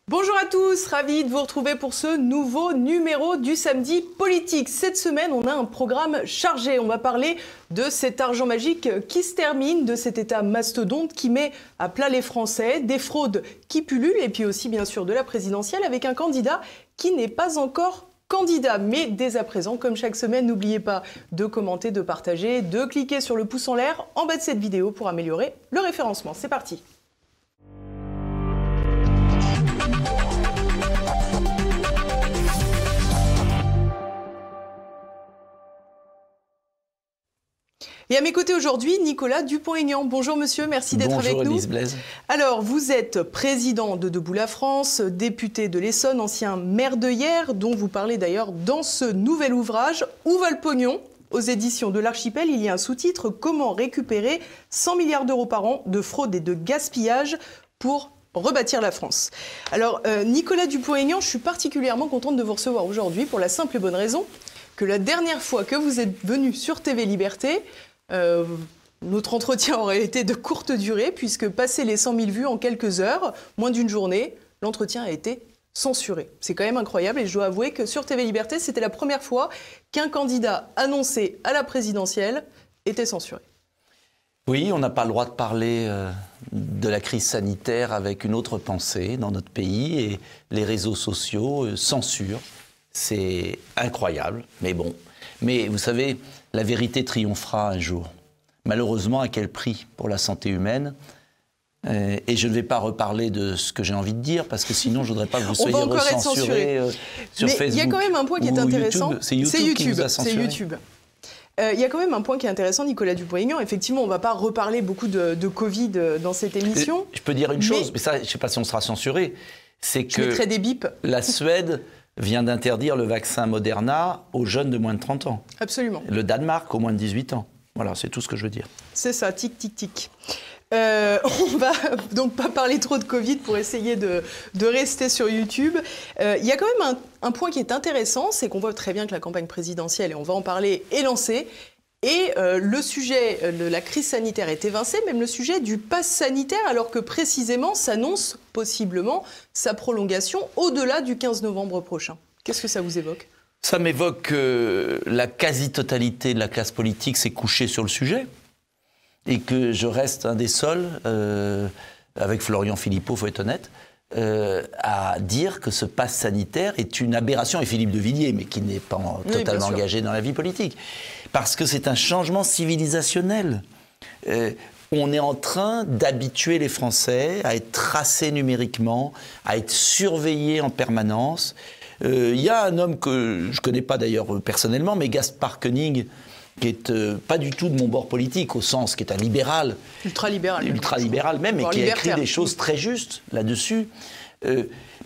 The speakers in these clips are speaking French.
Bonjour à tous, ravi de vous retrouver pour ce nouveau numéro du Samedi Politique. Cette semaine, on a un programme chargé. On va parler de cet argent magique qui se termine, de cet État mastodonte qui met à plat les Français, des fraudes qui pullulent et puis aussi bien sûr de la présidentielle avec un candidat qui n'est pas encore candidat. Mais dès à présent, comme chaque semaine, n'oubliez pas de commenter, de partager, de cliquer sur le pouce en l'air en bas de cette vidéo pour améliorer le référencement. C'est parti. Et à mes côtés aujourd'hui, Nicolas Dupont-Aignan. Bonjour monsieur, merci d'être avec nous. Bonjour Elise Blaise. Alors, vous êtes président de Debout la France, député de l'Essonne, ancien maire de Hyères, dont vous parlez d'ailleurs dans ce nouvel ouvrage « Où va le pognon ?» Aux éditions de l'Archipel, il y a un sous-titre « Comment récupérer 100 milliards d'euros par an de fraude et de gaspillage pour rebâtir la France ». Alors, Nicolas Dupont-Aignan, je suis particulièrement contente de vous recevoir aujourd'hui pour la simple et bonne raison que la dernière fois que vous êtes venu sur TV Liberté, notre entretien aurait été de courte durée puisque passé les 100 000 vues en quelques heures, moins d'une journée, l'entretien a été censuré. C'est quand même incroyable et je dois avouer que sur TV Liberté, c'était la première fois qu'un candidat annoncé à la présidentielle était censuré. Oui, on n'a pas le droit de parler de la crise sanitaire avec une autre pensée dans notre pays et les réseaux sociaux censurent. C'est incroyable, mais bon. Mais vous savez, la vérité triomphera un jour. Malheureusement, à quel prix pour la santé humaine? Et je ne vais pas reparler de ce que j'ai envie de dire, parce que sinon, je ne voudrais pas que vous soyez recensurés sur Facebook. Mais il y a quand même un point qui est intéressant. C'est YouTube qui nous a censurés. C'est YouTube. Il y a quand même un point qui est intéressant, Nicolas Dupont-Aignan. Effectivement, on ne va pas reparler beaucoup de Covid dans cette émission. Je peux dire une chose, mais ça, je ne sais pas si on sera censuré. C'est que mettrai des bips. La Suède vient d'interdire le vaccin Moderna aux jeunes de moins de 30 ans. Absolument. Le Danemark aux moins de 18 ans. Voilà, c'est tout ce que je veux dire. C'est ça, tic, tic, tic. On va donc pas parler trop de Covid pour essayer de rester sur YouTube. Il y a quand même un point qui est intéressant, c'est qu'on voit très bien que la campagne présidentielle, et on va en parler, est lancée. Et le sujet de la crise sanitaire est évincé, même le sujet du pass sanitaire, alors que précisément s'annonce possiblement sa prolongation au-delà du 15 novembre prochain. Qu'est-ce que ça vous évoque ? Ça m'évoque que la quasi-totalité de la classe politique s'est couchée sur le sujet et que je reste un des seuls, avec Florian Philippot, il faut être honnête, à dire que ce pass sanitaire est une aberration, et Philippe de Villiers, mais qui n'est pas totalement engagé dans la vie politique, parce que c'est un changement civilisationnel. On est en train d'habituer les Français à être tracés numériquement, à être surveillés en permanence. Il y a un homme que je ne connais pas d'ailleurs personnellement, mais Gaspard Koenig, qui est pas du tout de mon bord politique, au sens qui est un libéral. Ultra-libéral même, et qui a écrit des choses très justes là-dessus.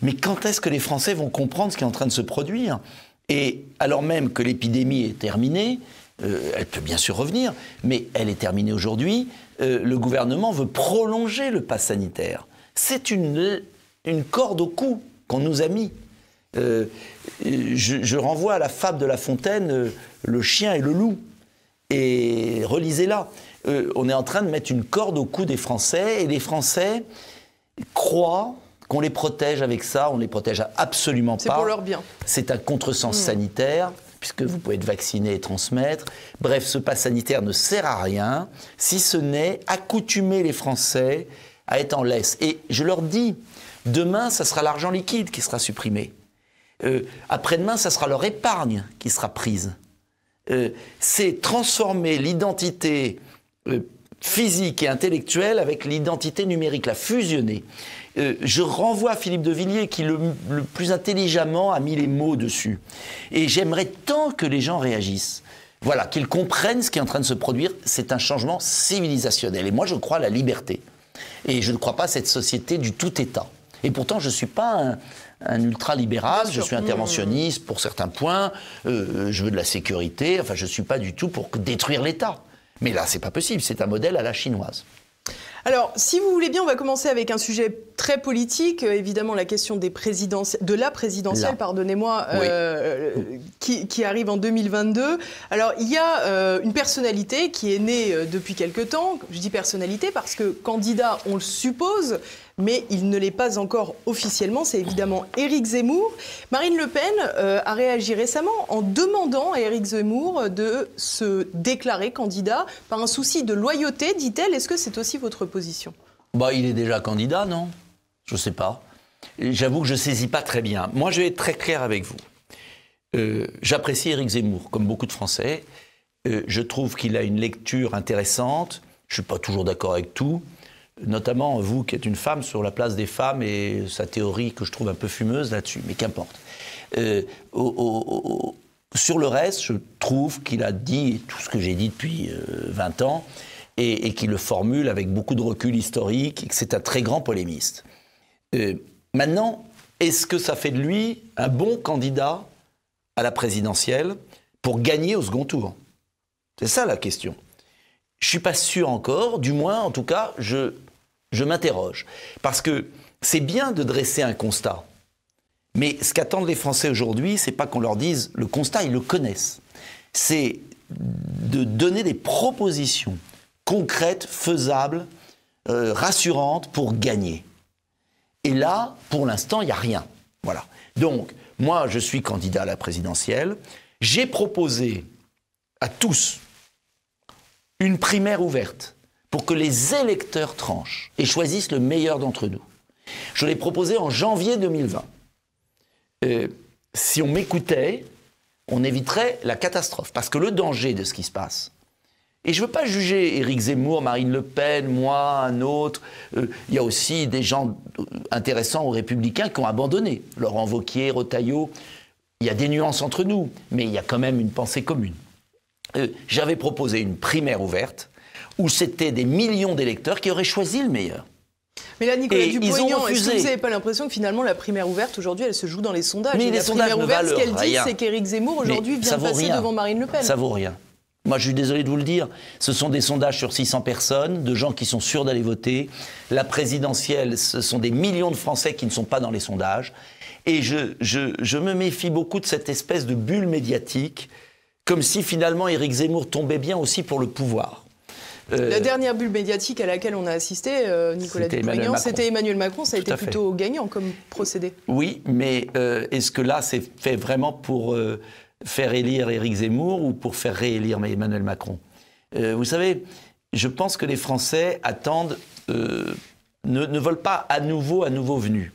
Mais quand est-ce que les Français vont comprendre ce qui est en train de se produire? Et alors même que l'épidémie est terminée, elle peut bien sûr revenir, mais elle est terminée aujourd'hui, le gouvernement veut prolonger le pass sanitaire. C'est une corde au cou qu'on nous a mis. Je renvoie à la fable de La Fontaine, le chien et le loup. Et relisez-la. On est en train de mettre une corde au cou des Français, et les Français croient qu'on les protège avec ça. On ne les protège absolument pas. C'est pour leur bien. C'est un contresens sanitaire, puisque vous pouvez être vacciné et transmettre. Bref, ce pass sanitaire ne sert à rien, si ce n'est accoutumer les Français à être en laisse. Et je leur dis, demain, ça sera l'argent liquide qui sera supprimé. Après-demain, ça sera leur épargne qui sera prise. C'est transformer l'identité physique et intellectuelle avec l'identité numérique, la fusionner. Je renvoie à Philippe de Villiers qui le plus intelligemment a mis les mots dessus. Et j'aimerais tant que les gens réagissent. Voilà, qu'ils comprennent ce qui est en train de se produire. C'est un changement civilisationnel. Et moi, je crois à la liberté. Et je ne crois pas à cette société du tout-État. Et pourtant, je ne suis pas un ultra-libéral, je suis interventionniste pour certains points, je veux de la sécurité, enfin je ne suis pas du tout pour détruire l'État. Mais là, c'est pas possible, c'est un modèle à la chinoise. Alors, si vous voulez bien, on va commencer avec un sujet très politique, évidemment la question de la présidentielle, pardonnez-moi, oui. qui arrive en 2022. Alors, il y a une personnalité qui est née depuis quelque temps. Je dis personnalité parce que candidat, on le suppose, mais il ne l'est pas encore officiellement. C'est évidemment Éric Zemmour. Marine Le Pen a réagi récemment en demandant à Éric Zemmour de se déclarer candidat par un souci de loyauté, dit-elle. Est-ce que c'est aussi votre position ? Il est déjà candidat, non ? Je ne sais pas. J'avoue que je ne saisis pas très bien. Moi, je vais être très clair avec vous. J'apprécie Éric Zemmour, comme beaucoup de Français. Je trouve qu'il a une lecture intéressante. Je ne suis pas toujours d'accord avec tout. Notamment, vous qui êtes une femme, sur la place des femmes et sa théorie que je trouve un peu fumeuse là-dessus. Mais qu'importe. Sur le reste, je trouve qu'il a dit tout ce que j'ai dit depuis 20 ans et qu'il le formule avec beaucoup de recul historique et que c'est un très grand polémiste. Maintenant, est-ce que ça fait de lui un bon candidat à la présidentielle pour gagner au second tour ? C'est ça la question. Je ne suis pas sûr encore, du moins, en tout cas, je m'interroge. Parce que c'est bien de dresser un constat. Mais ce qu'attendent les Français aujourd'hui, c'est pas qu'on leur dise le constat, ils le connaissent. C'est de donner des propositions concrètes, faisables, rassurantes pour gagner. Et là, pour l'instant, il n'y a rien. Voilà. Donc, moi, je suis candidat à la présidentielle. J'ai proposé à tous une primaire ouverte pour que les électeurs tranchent et choisissent le meilleur d'entre nous. Je l'ai proposé en janvier 2020. Si on m'écoutait, on éviterait la catastrophe. Parce que le danger de ce qui se passe, et je ne veux pas juger Éric Zemmour, Marine Le Pen, moi, un autre. Il y a aussi des gens intéressants aux Républicains qui ont abandonné. Laurent Wauquiez, Retailleau. Il y a des nuances entre nous, mais il y a quand même une pensée commune. J'avais proposé une primaire ouverte où c'était des millions d'électeurs qui auraient choisi le meilleur. Mais là, Nicolas Dupont-Aignan, est-ce que vous n'avez pas l'impression que finalement la primaire ouverte, aujourd'hui, elle se joue dans les sondages ? Mais les sondages primaire ne ouverte, valent ce qu'elle dit, rien. c'est qu'Éric Zemmour, aujourd'hui, vient de passer devant Marine Le Pen. Ça vaut rien. Moi, je suis désolé de vous le dire. Ce sont des sondages sur 600 personnes, de gens qui sont sûrs d'aller voter. La présidentielle, ce sont des millions de Français qui ne sont pas dans les sondages. Et je me méfie beaucoup de cette espèce de bulle médiatique, comme si finalement Éric Zemmour tombait bien aussi pour le pouvoir. La dernière bulle médiatique à laquelle on a assisté, Nicolas Dupont-Aignan, c'était Emmanuel Macron. Ça a été plutôt gagnant comme procédé. Oui, mais est-ce que là, c'est fait vraiment pour faire élire Éric Zemmour ou pour faire réélire Emmanuel Macron ? Vous savez, je pense que les Français attendent, ne veulent pas à nouveau venu.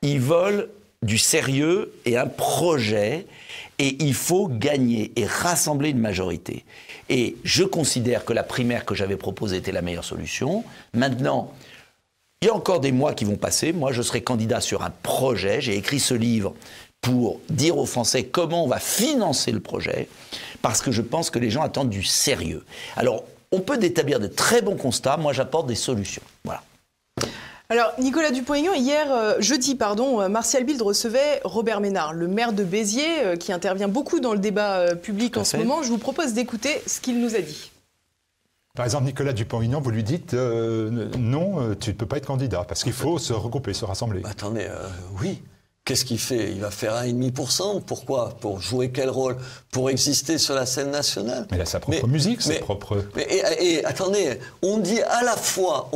Ils veulent du sérieux et un projet, et il faut gagner et rassembler une majorité. Et je considère que la primaire que j'avais proposée était la meilleure solution. Maintenant, il y a encore des mois qui vont passer. Moi, je serai candidat sur un projet. J'ai écrit ce livre pour dire aux Français comment on va financer le projet, parce que je pense que les gens attendent du sérieux. Alors, on peut établir de très bons constats. Moi, j'apporte des solutions. Voilà. Alors, Nicolas Dupont-Aignan, jeudi, Martial Bild recevait Robert Ménard, le maire de Béziers, qui intervient beaucoup dans le débat public en ce moment. Je vous propose d'écouter ce qu'il nous a dit. Par exemple, Nicolas Dupont-Aignan, vous lui dites non, tu ne peux pas être candidat, parce qu'il faut se regrouper, se rassembler. Attendez, oui. Qu'est-ce qu'il fait ? Il va faire 1,5%. Pourquoi ? Pour jouer quel rôle ? Pour exister sur la scène nationale ? Mais il a sa propre musique, sa propre... Et attendez, on dit à la fois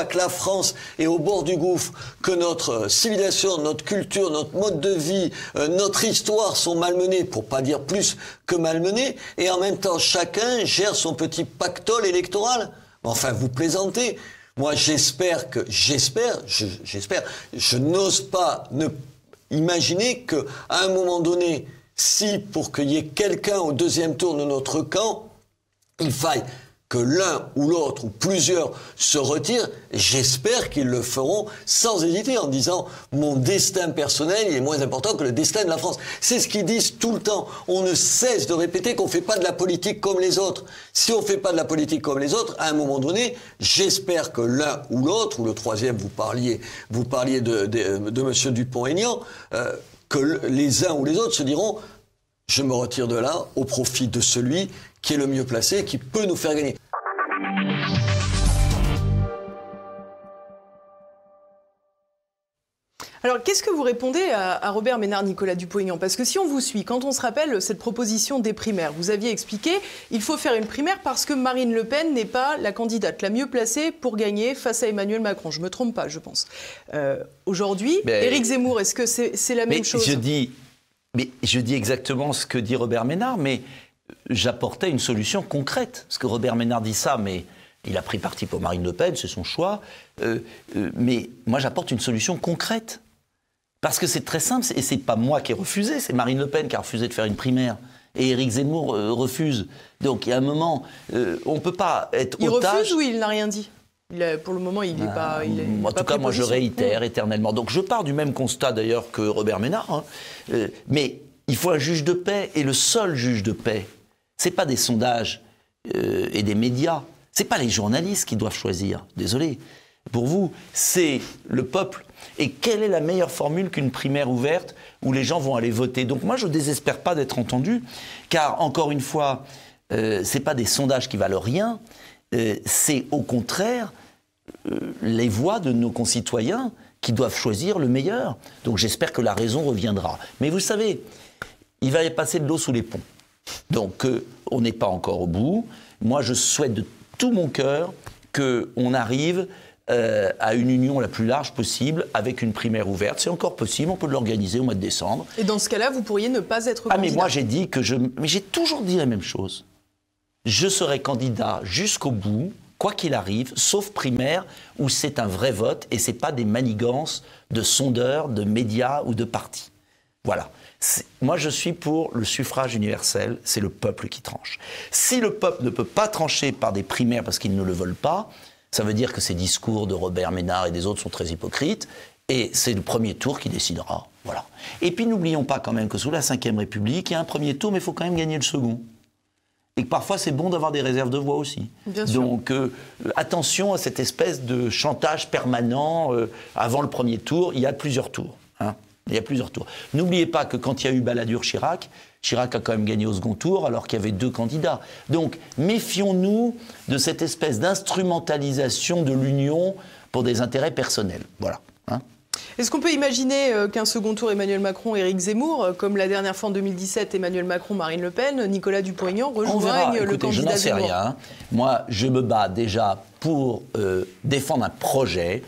que la France est au bord du gouffre, que notre civilisation, notre culture, notre mode de vie, notre histoire sont malmenés, pour pas dire plus que malmenés, et en même temps, chacun gère son petit pactole électoral. Enfin, vous plaisantez. Moi, j'espère, je n'ose pas imaginer qu'à un moment donné, si pour qu'il y ait quelqu'un au deuxième tour de notre camp, il faille que l'un ou l'autre ou plusieurs se retirent, j'espère qu'ils le feront sans hésiter en disant « mon destin personnel il est moins important que le destin de la France ». C'est ce qu'ils disent tout le temps. On ne cesse de répéter qu'on ne fait pas de la politique comme les autres. Si on ne fait pas de la politique comme les autres, à un moment donné, j'espère que l'un ou l'autre, ou le troisième, vous parliez de M. Dupont-Aignan, que les uns ou les autres se diront « je me retire de là au profit de celui qui est le mieux placé et qui peut nous faire gagner ». Alors, qu'est-ce que vous répondez à Robert Ménard, Nicolas Dupont-Aignan? Parce que si on vous suit, quand on se rappelle cette proposition des primaires, vous aviez expliqué il faut faire une primaire parce que Marine Le Pen n'est pas la candidate la mieux placée pour gagner face à Emmanuel Macron. Je ne me trompe pas, je pense. Aujourd'hui, Éric Zemmour, est-ce que c'est la même chose? Je dis exactement ce que dit Robert Ménard, mais j'apportais une solution concrète. Parce que Robert Ménard dit ça, mais il a pris parti pour Marine Le Pen, c'est son choix. Mais moi, j'apporte une solution concrète. Parce que c'est très simple, et c'est pas moi qui ai refusé, c'est Marine Le Pen qui a refusé de faire une primaire. Et Éric Zemmour refuse. Donc, il y a un moment, on ne peut pas être otage... Il refuse ou il n'a rien dit? Pour le moment, il n'est pas... En tout cas, moi, je réitère éternellement. Donc, je pars du même constat, d'ailleurs, que Robert Ménard. Mais il faut un juge de paix, et le seul juge de paix, ce n'est pas des sondages et des médias, ce n'est pas les journalistes qui doivent choisir. Désolé. Pour vous, c'est le peuple. Et quelle est la meilleure formule qu'une primaire ouverte où les gens vont aller voter? Donc moi, je ne désespère pas d'être entendu, car, encore une fois, ce n'est pas des sondages qui valent rien, c'est au contraire les voix de nos concitoyens qui doivent choisir le meilleur. Donc j'espère que la raison reviendra. Mais vous savez, il va y passer de l'eau sous les ponts. Donc on n'est pas encore au bout. Moi, je souhaite de tout mon cœur qu'on arrive à une union la plus large possible avec une primaire ouverte. C'est encore possible, on peut l'organiser au mois de décembre. Et dans ce cas-là, vous pourriez ne pas être candidat. Mais moi j'ai dit que mais j'ai toujours dit la même chose. Je serai candidat jusqu'au bout, quoi qu'il arrive, sauf primaire où c'est un vrai vote et c'est pas des manigances de sondeurs, de médias ou de partis. Voilà. Moi, je suis pour le suffrage universel, c'est le peuple qui tranche. Si le peuple ne peut pas trancher par des primaires parce qu'ils ne le veulent pas, ça veut dire que ces discours de Robert Ménard et des autres sont très hypocrites, et c'est le premier tour qui décidera. Voilà. Et puis n'oublions pas quand même que sous la Ve République, il y a un premier tour, mais il faut quand même gagner le second. Et que parfois c'est bon d'avoir des réserves de voix aussi. Bien sûr. Donc attention à cette espèce de chantage permanent avant le premier tour. Il y a plusieurs tours. Il y a plusieurs tours. N'oubliez pas que quand il y a eu Balladur-Chirac, Chirac a quand même gagné au second tour alors qu'il y avait 2 candidats. Donc méfions-nous de cette espèce d'instrumentalisation de l'union pour des intérêts personnels. Voilà. Est-ce qu'on peut imaginer qu'un second tour Emmanuel Macron, Éric Zemmour, comme la dernière fois en 2017 Emmanuel Macron, Marine Le Pen, Nicolas Dupont-Aignan rejoignent le candidat Zemmour? Je n'en sais rien. Moi, je me bats déjà pour défendre un projet,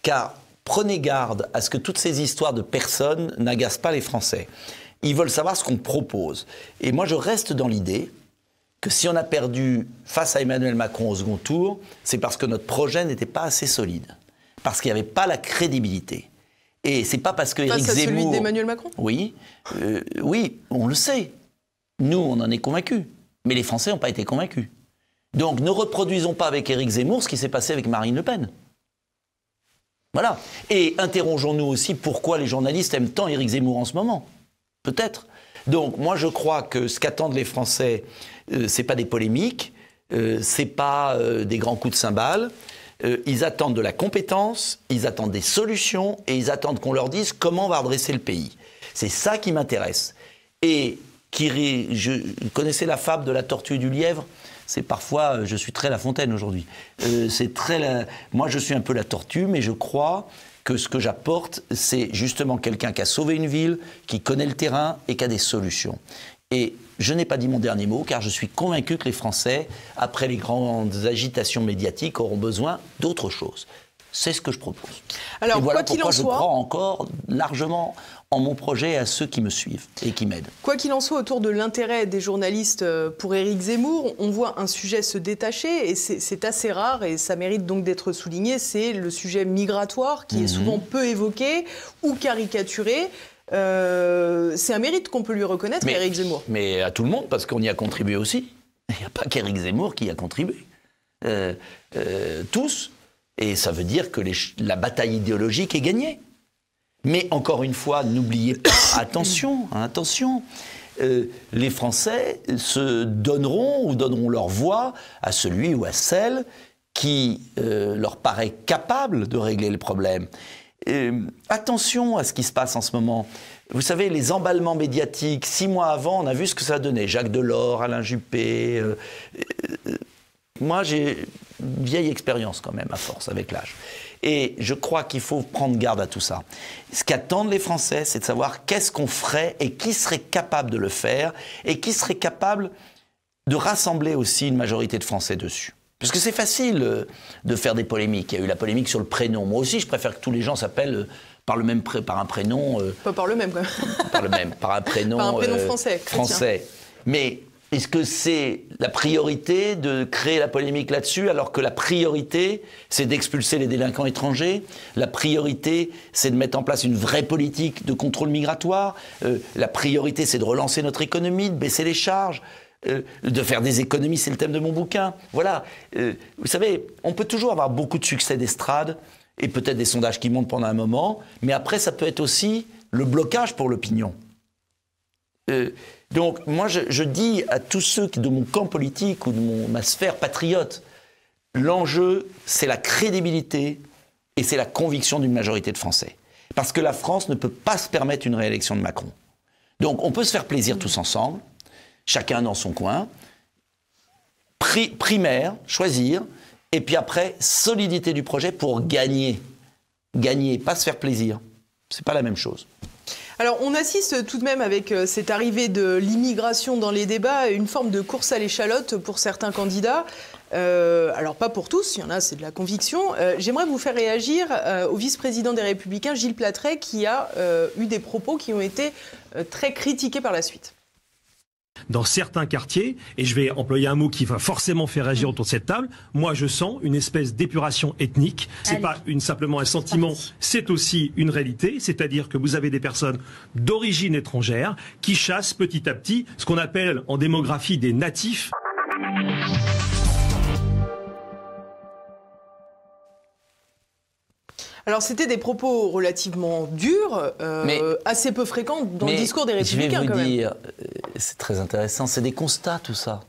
car prenez garde à ce que toutes ces histoires de personnes n'agacent pas les Français. Ils veulent savoir ce qu'on propose. Et moi, je reste dans l'idée que si on a perdu face à Emmanuel Macron au second tour, c'est parce que notre projet n'était pas assez solide. Parce qu'il n'y avait pas la crédibilité. Et c'est pas parce que Éric Zemmour... Face à celui d'Emmanuel Macron ? Oui, oui, on le sait. Nous, on en est convaincus. Mais les Français n'ont pas été convaincus. Donc ne reproduisons pas avec Éric Zemmour ce qui s'est passé avec Marine Le Pen. Voilà. Et interrogeons-nous aussi pourquoi les journalistes aiment tant Éric Zemmour en ce moment. Peut-être. Donc moi je crois que ce qu'attendent les Français, c'est pas des polémiques, c'est pas des grands coups de cymbales. Ils attendent de la compétence, ils attendent des solutions et ils attendent qu'on leur dise comment on va redresser le pays. C'est ça qui m'intéresse. Et vous connaissez la fable de la tortue et du lièvre ? C'est parfois, je suis très La Fontaine aujourd'hui. Moi, je suis un peu la tortue, mais je crois que ce que j'apporte, c'est justement quelqu'un qui a sauvé une ville, qui connaît le terrain et qui a des solutions. Et je n'ai pas dit mon dernier mot, car je suis convaincu que les Français, après les grandes agitations médiatiques, auront besoin d'autre chose. C'est ce que je propose. Alors, et voilà quoi qu'il en soit, je crois encore largement en mon projet et à ceux qui me suivent et qui m'aident. Quoi qu'il en soit, autour de l'intérêt des journalistes pour Éric Zemmour, on voit un sujet se détacher et c'est assez rare et ça mérite donc d'être souligné, c'est le sujet migratoire qui est souvent peu évoqué ou caricaturé. C'est un mérite qu'on peut lui reconnaître à Éric Zemmour. Mais à tout le monde, parce qu'on y a contribué aussi. Il n'y a pas qu'Éric Zemmour qui y a contribué. Tous. Et ça veut dire que la bataille idéologique est gagnée. Mais encore une fois, n'oubliez pas, attention, les Français se donneront ou donneront leur voix à celui ou à celle qui leur paraît capable de régler le problème. Attention à ce qui se passe en ce moment. Vous savez, les emballements médiatiques, 6 mois avant, on a vu ce que ça donnait. Jacques Delors, Alain Juppé. moi j'ai une vieille expérience quand même, à force, avec l'âge. Et je crois qu'il faut prendre garde à tout ça. Ce qu'attendent les Français, c'est de savoir qu'est-ce qu'on ferait et qui serait capable de le faire et qui serait capable de rassembler aussi une majorité de Français dessus. Parce que c'est facile de faire des polémiques. Il y a eu la polémique sur le prénom. Moi aussi, je préfère que tous les gens s'appellent par un prénom... Pas par le même, quand même. Par un prénom, français. Mais est-ce que c'est la priorité de créer la polémique là-dessus, alors que la priorité, c'est d'expulser les délinquants étrangers? La priorité, c'est de mettre en place une vraie politique de contrôle migratoire. La priorité, c'est de relancer notre économie, de baisser les charges. De faire des économies, c'est le thème de mon bouquin. Voilà. Vous savez, on peut toujours avoir beaucoup de succès d'estrade et peut-être des sondages qui montent pendant un moment, mais après, ça peut être aussi le blocage pour l'opinion. Donc, moi, je dis à tous ceux de mon camp politique ou de ma sphère patriote, l'enjeu, c'est la crédibilité et c'est la conviction d'une majorité de Français. Parce que la France ne peut pas se permettre une réélection de Macron. Donc, on peut se faire plaisir tous ensemble, chacun dans son coin, primaire, choisir, et puis après, solidité du projet pour gagner. Gagner, pas se faire plaisir. C'est pas la même chose. Alors, on assiste tout de même avec cette arrivée de l'immigration dans les débats à une forme de course à l'échalote pour certains candidats. Alors, pas pour tous, il y en a, c'est de la conviction. J'aimerais vous faire réagir au vice-président des Républicains, Gilles Platret, qui a eu des propos qui ont été très critiqués par la suite. Dans certains quartiers, et je vais employer un mot qui va forcément faire réagir autour de cette table, moi je sens une espèce d'épuration ethnique. C'est pas simplement un sentiment, c'est aussi une réalité, c'est-à-dire que vous avez des personnes d'origine étrangère qui chassent petit à petit ce qu'on appelle en démographie des natifs. Alors, c'était des propos relativement durs, assez peu fréquents dans le discours des Républicains, quand même. Je vais vous dire, c'est très intéressant, c'est des constats, tout ça.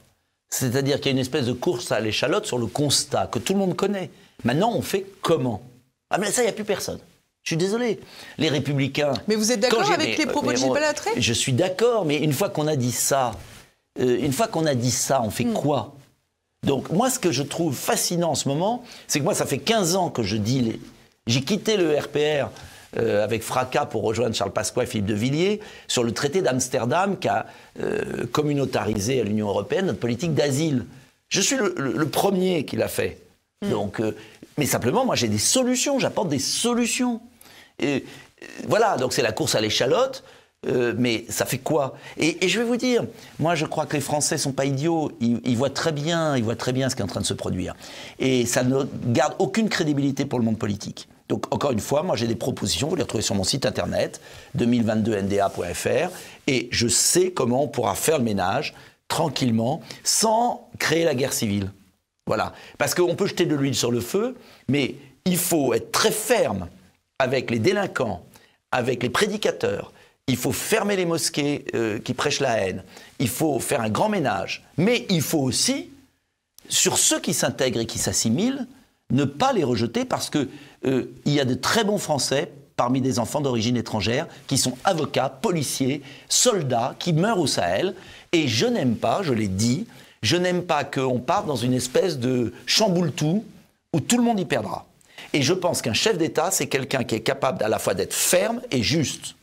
C'est-à-dire qu'il y a une espèce de course à l'échalote sur le constat que tout le monde connaît. Maintenant, on fait comment? Ah, mais ça, il n'y a plus personne. Je suis désolé. Les Républicains... Mais vous êtes d'accord avec les propos de Gilles Platret? Je suis d'accord, mais une fois qu'on a dit ça, on fait quoi? Donc, moi, ce que je trouve fascinant en ce moment, c'est que moi, ça fait 15 ans que je dis... J'ai quitté le RPR avec fracas pour rejoindre Charles Pasqua et Philippe de Villiers sur le traité d'Amsterdam qui a communautarisé à l'Union européenne notre politique d'asile. Je suis le premier qui l'a fait. Donc, mais simplement, moi j'ai des solutions, j'apporte des solutions. Et, voilà, donc c'est la course à l'échalote. Mais ça fait quoi? Et je vais vous dire, moi je crois que les Français sont pas idiots, ils voient très bien ce qui est en train de se produire. Et ça ne garde aucune crédibilité pour le monde politique. Donc encore une fois, moi j'ai des propositions, vous les retrouvez sur mon site internet, 2022nda.fr, et je sais comment on pourra faire le ménage tranquillement, sans créer la guerre civile. Voilà. Parce qu'on peut jeter de l'huile sur le feu, mais il faut être très ferme avec les délinquants, avec les prédicateurs. Il faut fermer les mosquées qui prêchent la haine. Il faut faire un grand ménage. Mais il faut aussi, sur ceux qui s'intègrent et qui s'assimilent, ne pas les rejeter parce qu'il y a de très bons Français parmi des enfants d'origine étrangère qui sont avocats, policiers, soldats, qui meurent au Sahel. Et je n'aime pas, je l'ai dit, je n'aime pas qu'on parte dans une espèce de chamboule-tout où tout le monde y perdra. Et je pense qu'un chef d'État, c'est quelqu'un qui est capable à la fois d'être ferme et juste.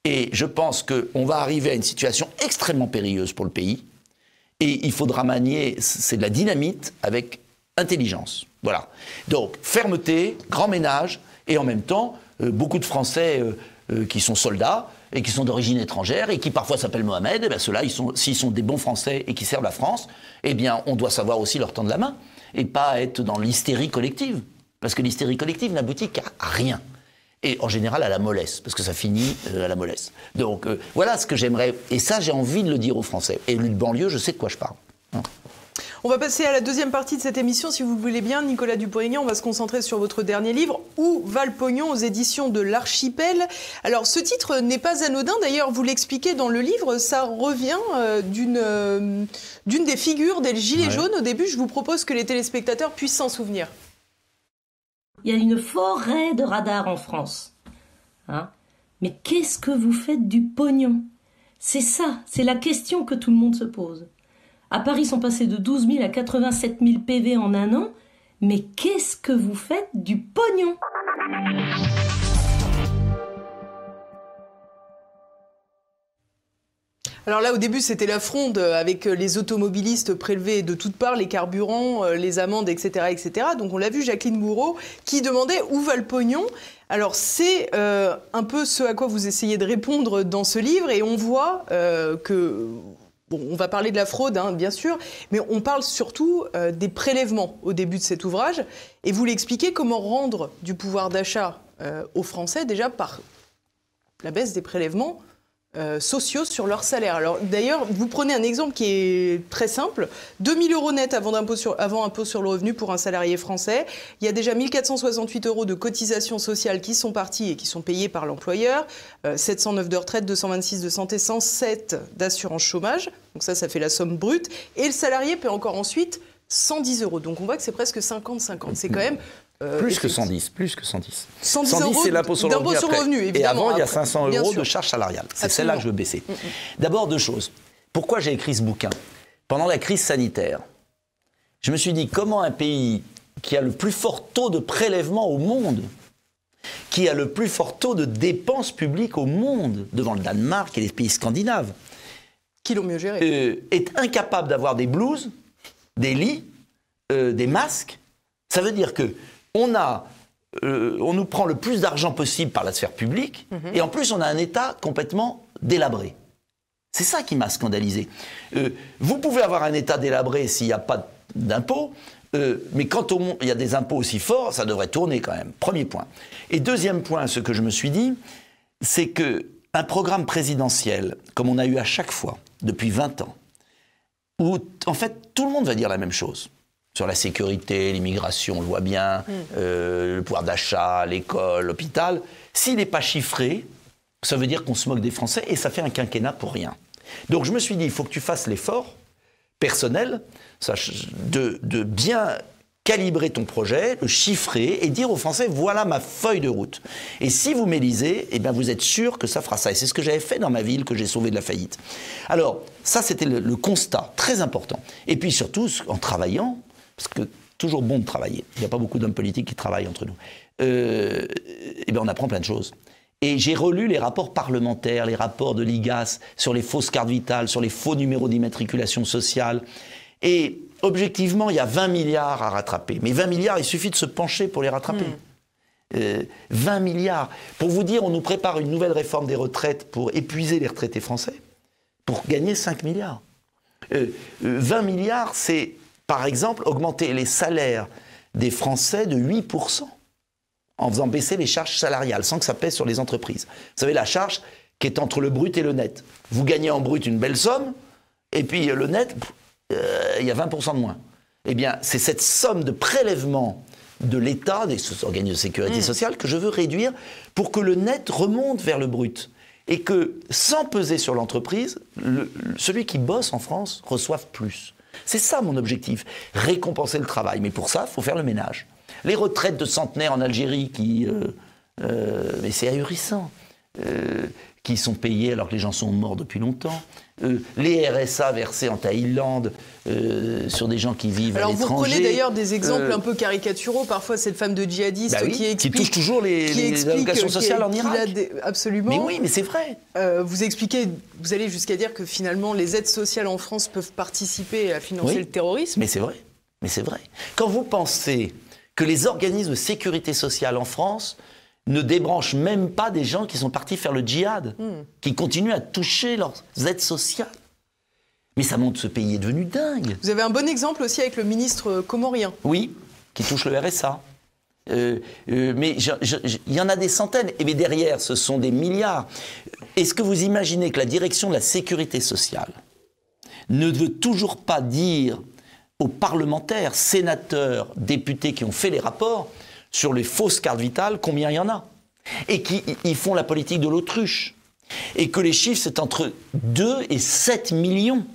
Et je pense qu'on va arriver à une situation extrêmement périlleuse pour le pays. Et il faudra manier, c'est de la dynamite avec intelligence. Voilà. Donc, fermeté, grand ménage, et en même temps, beaucoup de Français qui sont soldats et qui sont d'origine étrangère et qui parfois s'appellent Mohamed, et bien ceux-là, s'ils sont des bons Français et qui servent la France, eh bien, on doit savoir aussi leur tendre la main et pas être dans l'hystérie collective. Parce que l'hystérie collective n'aboutit qu'à rien. Et en général à la mollesse, parce que ça finit à la mollesse. Donc voilà ce que j'aimerais, et ça j'ai envie de le dire aux Français. Et le banlieue, je sais de quoi je parle. On va passer à la deuxième partie de cette émission, si vous le voulez bien, Nicolas Dupont-Aignan. On va se concentrer sur votre dernier livre, Où va le pognon, aux éditions de l'Archipel. Alors ce titre n'est pas anodin, d'ailleurs vous l'expliquez dans le livre, ça revient d'une des figures des Gilets jaunes. Au début, je vous propose que les téléspectateurs puissent s'en souvenir. Il y a une forêt de radars en France. Hein? Mais qu'est-ce que vous faites du pognon? C'est ça, c'est la question que tout le monde se pose. À Paris, ils sont passés de 12 000 à 87 000 PV en un an. Mais qu'est-ce que vous faites du pognon ? Alors là, au début, c'était la fronde avec les automobilistes prélevés de toutes parts, les carburants, les amendes, etc., etc. Donc on l'a vu, Jacqueline Gouraud, qui demandait où va le pognon. Alors c'est un peu ce à quoi vous essayez de répondre dans ce livre, et on voit que... Bon, on va parler de la fraude, hein, bien sûr, mais on parle surtout des prélèvements au début de cet ouvrage. Et vous l'expliquez, comment rendre du pouvoir d'achat aux Français, déjà par la baisse des prélèvements sociaux sur leur salaire. Alors d'ailleurs, vous prenez un exemple qui est très simple. 2 000 € net avant impôt sur le revenu pour un salarié français. Il y a déjà 1 468 € de cotisations sociales qui sont parties et qui sont payées par l'employeur. 709 de retraite, 226 de santé, 107 d'assurance chômage. Donc ça fait la somme brute. Et le salarié paie encore ensuite 110 €. Donc on voit que c'est presque 50-50. C'est quand même... plus que 110, plus que 110. 110 c'est l'impôt sur le revenu. Évidemment. Et avant, il y a après, 500 € de charges salariales. C'est celle-là que je veux baisser. D'abord, deux choses. Pourquoi j'ai écrit ce bouquin ? Pendant la crise sanitaire, je me suis dit, comment un pays qui a le plus fort taux de prélèvement au monde, qui a le plus fort taux de dépenses publiques au monde, devant le Danemark et les pays scandinaves, qui l'ont mieux géré, est incapable d'avoir des blouses, des lits, des masques. Ça veut dire que on nous prend le plus d'argent possible par la sphère publique, et en plus on a un État complètement délabré. C'est ça qui m'a scandalisé. Vous pouvez avoir un État délabré s'il n'y a pas d'impôts, mais quand il y a des impôts aussi forts, ça devrait tourner quand même. Premier point. Et deuxième point, ce que je me suis dit, c'est qu'un programme présidentiel, comme on a eu à chaque fois, depuis 20 ans, où en fait tout le monde va dire la même chose, sur la sécurité, l'immigration, on le voit bien, le pouvoir d'achat, l'école, l'hôpital. S'il n'est pas chiffré, ça veut dire qu'on se moque des Français et ça fait un quinquennat pour rien. Donc je me suis dit, il faut que tu fasses l'effort personnel de bien calibrer ton projet, le chiffrer et dire aux Français, voilà ma feuille de route. Et si vous m'élisez, eh bien vous êtes sûr que ça fera ça. Et c'est ce que j'avais fait dans ma ville, que j'ai sauvé de la faillite. Alors, ça c'était le constat, très important. Et puis surtout, en travaillant, parce que toujours bon de travailler. Il n'y a pas beaucoup d'hommes politiques qui travaillent entre nous. Eh bien, on apprend plein de choses. Et j'ai relu les rapports parlementaires, les rapports de l'IGAS sur les fausses cartes vitales, sur les faux numéros d'immatriculation sociale. Et objectivement, il y a 20 milliards à rattraper. Mais 20 milliards, il suffit de se pencher pour les rattraper. 20 milliards. Pour vous dire, on nous prépare une nouvelle réforme des retraites pour épuiser les retraités français, pour gagner 5 milliards. 20 milliards, c'est... Par exemple, augmenter les salaires des Français de 8% en faisant baisser les charges salariales sans que ça pèse sur les entreprises. Vous savez, la charge qui est entre le brut et le net. Vous gagnez en brut une belle somme, et puis le net, il y a 20% de moins. Eh bien, c'est cette somme de prélèvement de l'État, des organismes de sécurité sociale, que je veux réduire pour que le net remonte vers le brut. Et que, sans peser sur l'entreprise, celui qui bosse en France reçoive plus. C'est ça mon objectif, récompenser le travail. Mais pour ça, il faut faire le ménage. Les retraites de centenaires en Algérie, mais c'est ahurissant, qui sont payées alors que les gens sont morts depuis longtemps. Les RSA versés en Thaïlande sur des gens qui vivent à l'étranger. Alors vous prenez d'ailleurs des exemples un peu caricaturaux. Parfois, cette femme de djihadiste qui touche toujours les allocations sociales en Irak. Absolument. Mais oui, mais c'est vrai. Vous expliquez, vous allez jusqu'à dire que finalement, les aides sociales en France peuvent participer à financer le terrorisme. Mais c'est vrai. Mais c'est vrai. Quand vous pensez que les organismes de sécurité sociale en France ne débranchent même pas des gens qui sont partis faire le djihad, qui continuent à toucher leurs aides sociales. Mais ça montre que ce pays est devenu dingue. Vous avez un bon exemple aussi avec le ministre comorien. Oui, qui touche le RSA. Mais il y en a des centaines. Et mais derrière, ce sont des milliards. Est-ce que vous imaginez que la direction de la sécurité sociale ne veut toujours pas dire aux parlementaires, sénateurs, députés qui ont fait les rapports sur les fausses cartes vitales, combien il y en a? Et ils font la politique de l'autruche. Et que les chiffres, c'est entre 2 et 7 millions.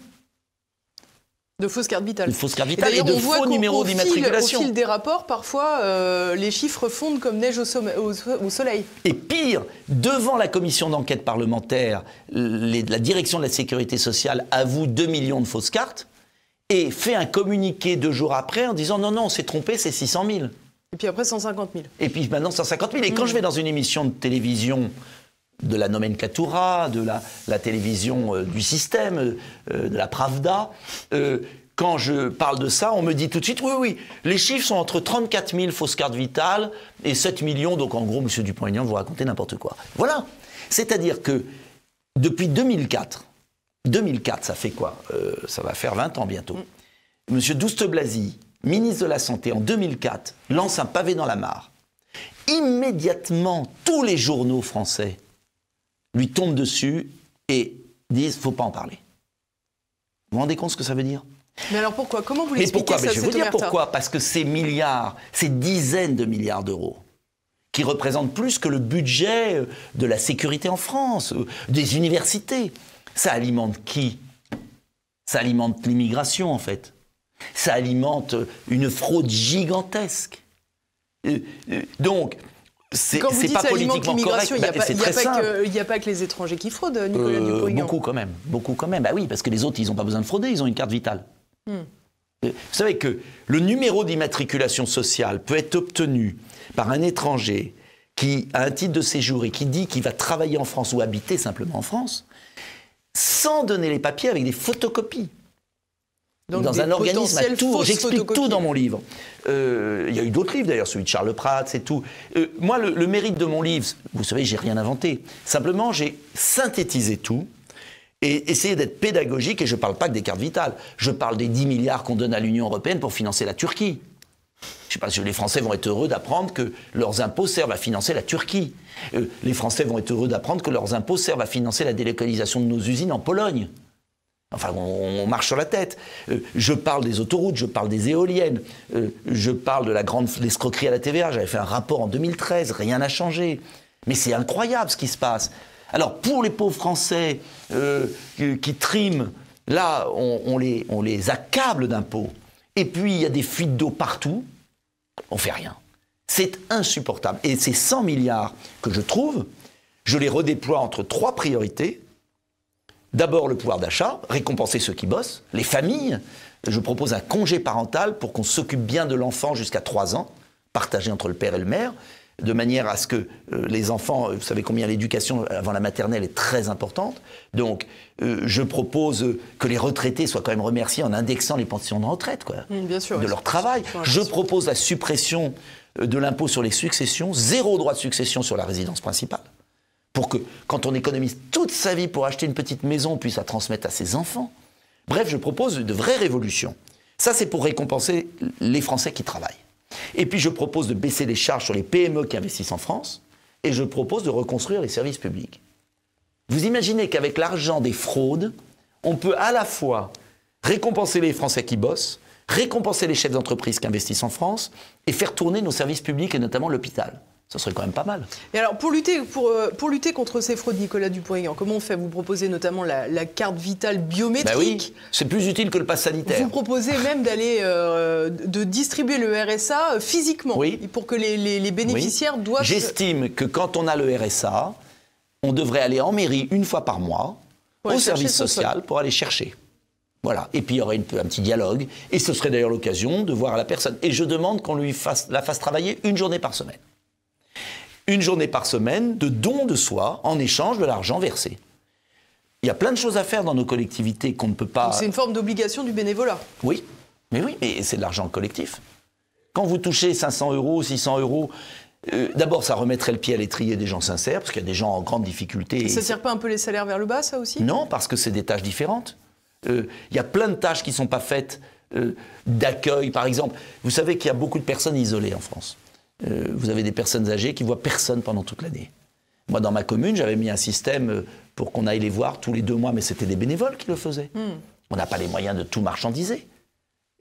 De fausses cartes vitales. De fausses cartes vitales et de faux numéros d'immatriculation. Au fil des rapports, parfois, les chiffres fondent comme neige au soleil. Et pire, devant la commission d'enquête parlementaire, la direction de la sécurité sociale avoue 2 millions de fausses cartes. et fait un communiqué 2 jours après en disant non, on s'est trompé, c'est 600 000. Et puis après 150 000. Et puis maintenant 150 000. Et quand je vais dans une émission de télévision de la nomenclatura, de la télévision du système, de la Pravda, quand je parle de ça, on me dit tout de suite, oui, les chiffres sont entre 34 000 fausses cartes vitales et 7 millions, donc en gros, M. Dupont-Aignan, vous racontez n'importe quoi. Voilà. C'est-à-dire que depuis 2004, ça fait quoi ça va faire 20 ans bientôt. M. Douste-Blazy, ministre de la Santé, en 2004, lance un pavé dans la mare. Immédiatement, tous les journaux français lui tombent dessus et disent « faut pas en parler ». Vous vous rendez compte ce que ça veut dire ? Mais alors pourquoi ? Comment vous l'expliquez ça ? Je vais vous dire pourquoi. Parce que ces milliards, ces dizaines de milliards d'euros, qui représentent plus que le budget de la sécurité en France, des universités, ça alimente qui ? Ça alimente l'immigration, en fait. Ça alimente une fraude gigantesque. Donc, c'est pas politiquement correct. Il n'y a pas que les étrangers qui fraudent, Nicolas Dupont-Aignan. Beaucoup quand même. Bah oui, parce que les autres, ils n'ont pas besoin de frauder, ils ont une carte vitale. Vous savez que le numéro d'immatriculation sociale peut être obtenu par un étranger qui a un titre de séjour et qui dit qu'il va travailler en France ou habiter simplement en France, sans donner les papiers, avec des photocopies. Donc dans un organisme à tout. J'explique tout dans mon livre. Il y a eu d'autres livres d'ailleurs, celui de Charles Prats, c'est tout. Moi, le mérite de mon livre, vous savez, j'ai rien inventé. Simplement, j'ai synthétisé tout et essayé d'être pédagogique. Et je ne parle pas que des cartes vitales. Je parle des 10 milliards qu'on donne à l'Union européenne pour financer la Turquie. Je ne sais pas si les Français vont être heureux d'apprendre que leurs impôts servent à financer la Turquie. Les Français vont être heureux d'apprendre que leurs impôts servent à financer la délocalisation de nos usines en Pologne. Enfin, on marche sur la tête. Je parle des autoroutes, je parle des éoliennes, je parle de la grande escroquerie à la TVA. J'avais fait un rapport en 2013, rien n'a changé. Mais c'est incroyable ce qui se passe. Alors, pour les pauvres Français qui triment, là, on les accable d'impôts. Et puis, il y a des fuites d'eau partout. On fait rien. C'est insupportable. Et ces 100 milliards que je trouve, je les redéploie entre 3 priorités. D'abord, le pouvoir d'achat, récompenser ceux qui bossent, les familles. Je propose un congé parental pour qu'on s'occupe bien de l'enfant jusqu'à 3 ans, partagé entre le père et le mère, de manière à ce que les enfants, vous savez combien l'éducation avant la maternelle est très importante. Donc, je propose que les retraités soient quand même remerciés en indexant les pensions de retraite, quoi, bien sûr, de leur travail. Je propose la suppression de l'impôt sur les successions, 0 droit de succession sur la résidence principale. Pour que, quand on économise toute sa vie pour acheter une petite maison, on puisse la transmettre à ses enfants. Bref, je propose de vraies révolutions. Ça, c'est pour récompenser les Français qui travaillent. Et puis, je propose de baisser les charges sur les PME qui investissent en France. Et je propose de reconstruire les services publics. Vous imaginez qu'avec l'argent des fraudes, on peut à la fois récompenser les Français qui bossent, récompenser les chefs d'entreprise qui investissent en France, et faire tourner nos services publics, et notamment l'hôpital. Ça serait quand même pas mal. Et alors, pour lutter contre ces fraudes, Nicolas Dupont-Aignan, comment on fait ? Vous proposez notamment la carte vitale biométrique. Ben oui, c'est plus utile que le pass sanitaire. Vous proposez même d'aller de distribuer le RSA physiquement, oui. Pour que les bénéficiaires doivent... J'estime que quand on a le RSA, on devrait aller en mairie une fois par mois, au service social, pour aller chercher. Voilà. Et puis il y aurait un petit dialogue, et ce serait d'ailleurs l'occasion de voir la personne. Et je demande qu'on la fasse travailler 1 journée par semaine. 1 journée par semaine de don de soi en échange de l'argent versé. Il y a plein de choses à faire dans nos collectivités qu'on ne peut pas... C'est une forme d'obligation du bénévolat. Oui, mais c'est de l'argent collectif. Quand vous touchez 500 €, 600 €, d'abord ça remettrait le pied à l'étrier des gens sincères, parce qu'il y a des gens en grande difficulté. Ça ne tire pas un peu les salaires vers le bas, ça aussi ? Non, parce que c'est des tâches différentes. Il y a plein de tâches qui ne sont pas faites, d'accueil par exemple. Vous savez qu'il y a beaucoup de personnes isolées en France. Vous avez des personnes âgées qui ne voient personne pendant toute l'année. Moi, dans ma commune, j'avais mis un système pour qu'on aille les voir tous les 2 mois, mais c'était des bénévoles qui le faisaient. On n'a pas les moyens de tout marchandiser.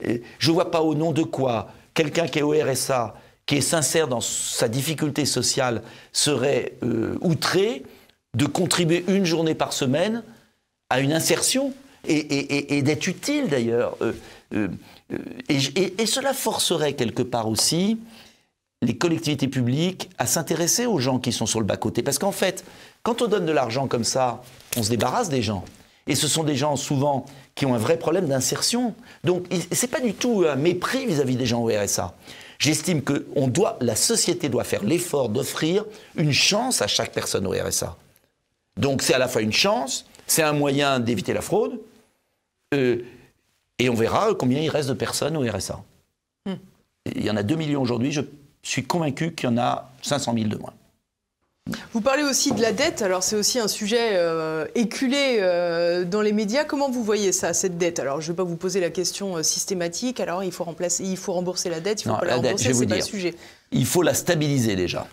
Je ne vois pas au nom de quoi quelqu'un qui est au RSA, qui est sincère dans sa difficulté sociale, serait outré de contribuer 1 journée par semaine à une insertion et d'être utile d'ailleurs. Et cela forcerait quelque part aussi les collectivités publiques à s'intéresser aux gens qui sont sur le bas-côté. Parce qu'en fait, quand on donne de l'argent comme ça, on se débarrasse des gens. Et ce sont des gens souvent qui ont un vrai problème d'insertion. Donc c'est pas du tout un mépris vis-à-vis des gens au RSA. J'estime que la société doit faire l'effort d'offrir une chance à chaque personne au RSA. Donc c'est à la fois une chance, c'est un moyen d'éviter la fraude, et on verra combien il reste de personnes au RSA. Il y en a 2 millions aujourd'hui, je suis convaincu qu'il y en a 500 000 de moins. Vous parlez aussi de la dette, alors c'est aussi un sujet éculé dans les médias. Comment vous voyez ça, cette dette? Alors je ne vais pas vous poser la question systématique, alors il faut rembourser la dette, il ne faut pas la rembourser, c'est pas le sujet. Il faut la stabiliser déjà,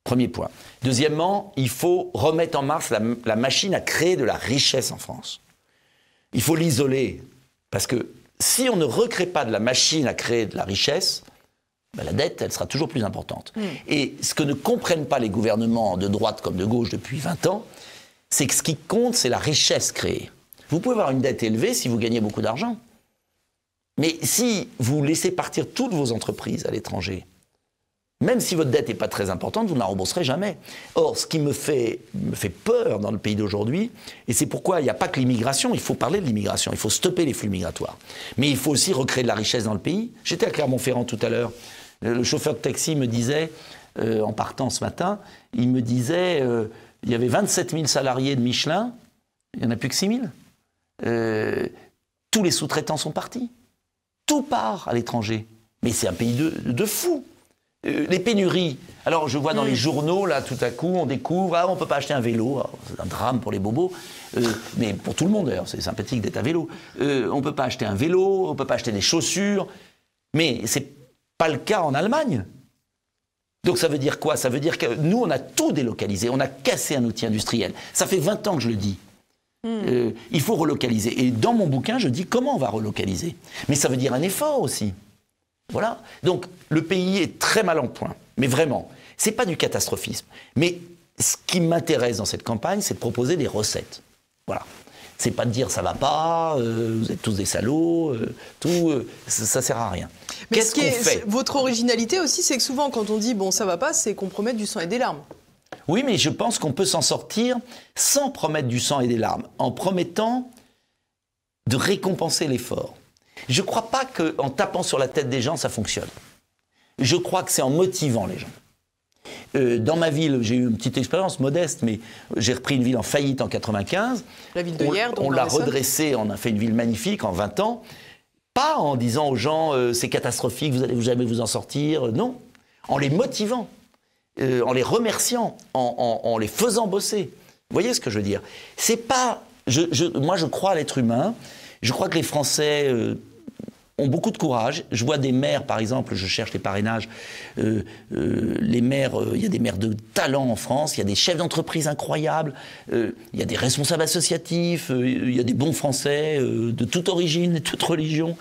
premier point. Deuxièmement, il faut remettre en marche la machine à créer de la richesse en France. Il faut l'isoler, parce que si on ne recrée pas de la machine à créer de la richesse, la dette, elle sera toujours plus importante. Et ce que ne comprennent pas les gouvernements de droite comme de gauche depuis 20 ans, c'est que ce qui compte, c'est la richesse créée. Vous pouvez avoir une dette élevée si vous gagnez beaucoup d'argent. Mais si vous laissez partir toutes vos entreprises à l'étranger, même si votre dette n'est pas très importante, vous ne la rembourserez jamais. Or, ce qui me fait peur dans le pays d'aujourd'hui, et c'est pourquoi il n'y a pas que l'immigration, il faut parler de l'immigration, il faut stopper les flux migratoires. Mais il faut aussi recréer de la richesse dans le pays. J'étais à Clermont-Ferrand tout à l'heure. Le chauffeur de taxi me disait, en partant ce matin, il me disait, il y avait 27 000 salariés de Michelin, il n'y en a plus que 6 000. Tous les sous-traitants sont partis. Tout part à l'étranger. Mais c'est un pays de fous. Les pénuries. Alors je vois dans les journaux, là, tout à coup, on découvre, on ne peut pas acheter un vélo. C'est un drame pour les bobos, mais pour tout le monde d'ailleurs, c'est sympathique d'être à vélo. On ne peut pas acheter un vélo, on ne peut pas acheter des chaussures. Mais c'est pas le cas en Allemagne. Donc ça veut dire quoi? Ça veut dire que nous, on a tout délocalisé, on a cassé un outil industriel. Ça fait 20 ans que je le dis. Il faut relocaliser. Et dans mon bouquin, je dis comment on va relocaliser. Mais ça veut dire un effort aussi. Voilà. Donc le pays est très mal en point. Mais vraiment, c'est pas du catastrophisme. Mais ce qui m'intéresse dans cette campagne, c'est de proposer des recettes. Voilà. C'est pas de dire ça va pas, vous êtes tous des salauds, ça sert à rien. Qu'est-ce qu'on fait? Votre originalité aussi, c'est que souvent quand on dit bon ça va pas, c'est qu'on promet du sang et des larmes. Oui, mais je pense qu'on peut s'en sortir sans promettre du sang et des larmes, en promettant de récompenser l'effort. Je ne crois pas qu'en tapant sur la tête des gens, ça fonctionne. Je crois que c'est en motivant les gens. Dans ma ville, j'ai eu une petite expérience modeste, mais j'ai repris une ville en faillite en 95. La ville de Hyères, on l'a redressée, on a fait une ville magnifique en 20 ans. Pas en disant aux gens c'est catastrophique, vous allez jamais vous en sortir. Non, en les motivant, en les remerciant, en les faisant bosser. Vous voyez ce que je veux dire? C'est pas. Moi, je crois à l'être humain. Je crois que les Français ont beaucoup de courage. Je vois des maires, par exemple, je cherche les parrainages. Les maires, il y a des maires de talent en France, il y a des chefs d'entreprise incroyables, il y a des responsables associatifs, il y a des bons Français de toute origine, de toute religion,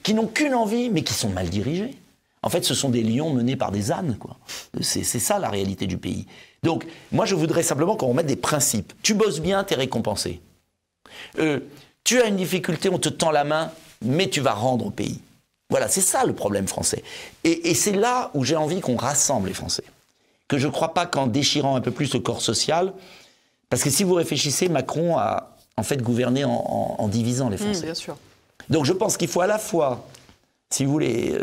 qui n'ont qu'une envie, mais qui sont mal dirigés. En fait, ce sont des lions menés par des ânes, quoi. C'est ça la réalité du pays. Donc, moi, je voudrais simplement qu'on remette des principes. Tu bosses bien, t'es récompensé. Tu as une difficulté, on te tend la main, mais tu vas rendre au pays. Voilà, c'est ça le problème français. Et c'est là où j'ai envie qu'on rassemble les Français. Que je ne crois pas qu'en déchirant un peu plus le corps social, parce que si vous réfléchissez, Macron a en fait gouverné en divisant les Français. Bien sûr. Donc je pense qu'il faut à la fois, si vous voulez,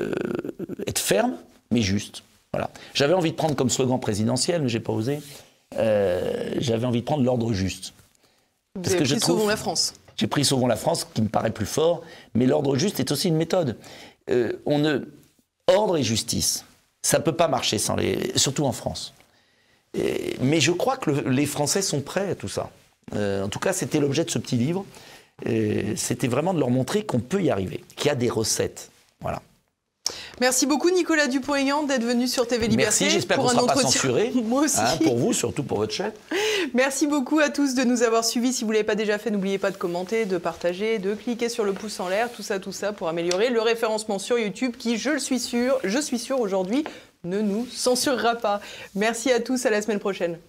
être ferme, mais juste. Voilà. J'avais envie de prendre comme slogan présidentiel, mais je n'ai pas osé, j'avais envie de prendre l'ordre juste. Vous avez pris Sauvons la France. J'ai pris Sauvons la France, qui me paraît plus fort, mais l'ordre juste est aussi une méthode. Ordre et justice, ça ne peut pas marcher sans surtout en France. Mais je crois que les Français sont prêts à tout ça. En tout cas, c'était l'objet de ce petit livre. C'était vraiment de leur montrer qu'on peut y arriver, qu'il y a des recettes. Voilà. Merci beaucoup Nicolas Dupont-Aignan d'être venu sur TV Liberté. Merci, j'espère qu'on ne sera pas censuré. Moi aussi. Pour vous, surtout pour votre chaîne. Merci beaucoup à tous de nous avoir suivis. Si vous ne l'avez pas déjà fait, n'oubliez pas de commenter, de partager, de cliquer sur le pouce en l'air, tout ça pour améliorer le référencement sur YouTube qui, je suis sûr aujourd'hui, ne nous censurera pas. Merci à tous, à la semaine prochaine.